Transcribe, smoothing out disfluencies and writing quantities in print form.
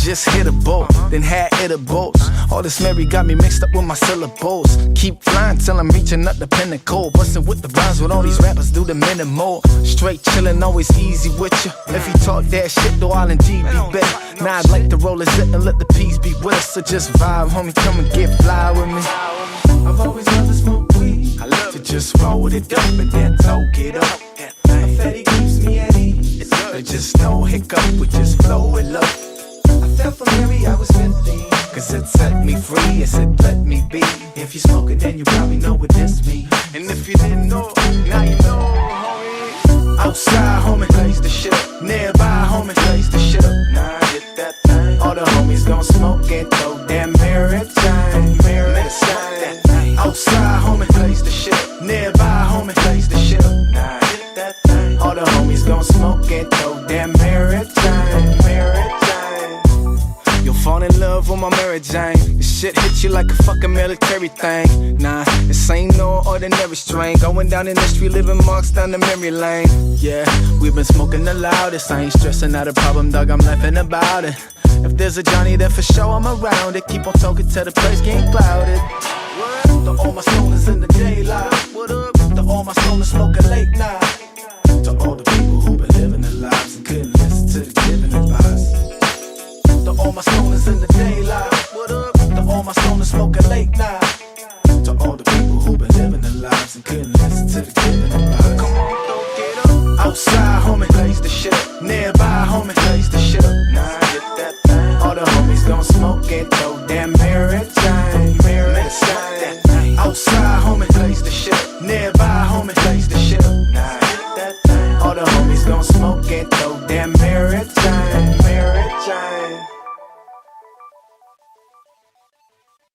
just hit a boat, then had edibles. All this Mary got me mixed up with my syllables. Keep flying till I'm reaching up the pinnacle. Bustin' with the rhymes with all these rappers do the minimal. Straight chillin', always easy with ya. If he talk that shit, though I'll indeed be better. Now I'd like to roll a zip and let the peas be with us. So just vibe, homie, come and get fly with me. I've always loved to smoke weed. I love to just roll it up and then toke it up. A fatty keeps me at ease. There's just no hiccup, we just flow it up. I felt for Mary, I was 15. Cause it set me free, it said let me be. If you smoke it, then you probably know what this means. And if you didn't know, now you know, homie. Outside, homie, plays the shit up. Nearby, homie, plays the shit up. Now I hit that thing. All the homies gon' smoke and throw that maritime. Outside, homie, plays the shit up. Nearby, homie, plays the shit up. Now I hit that thing. All the homies gon' smoke and throw that maritime. You'll fall in love with my Mary Jane. This shit hit you like a fucking military thing. Nah, this ain't no ordinary strain. Going down in the street, living marks down the memory lane. Yeah, we've been smoking the loudest. I ain't stressing out a problem, dog, I'm laughing about it. If there's a Johnny there for sure, I'm around it. Keep on talking till the place get clouded. To all my stoners in the daylight. What up? To all my stoners smoking late night. To all the people who been living their lives and couldn't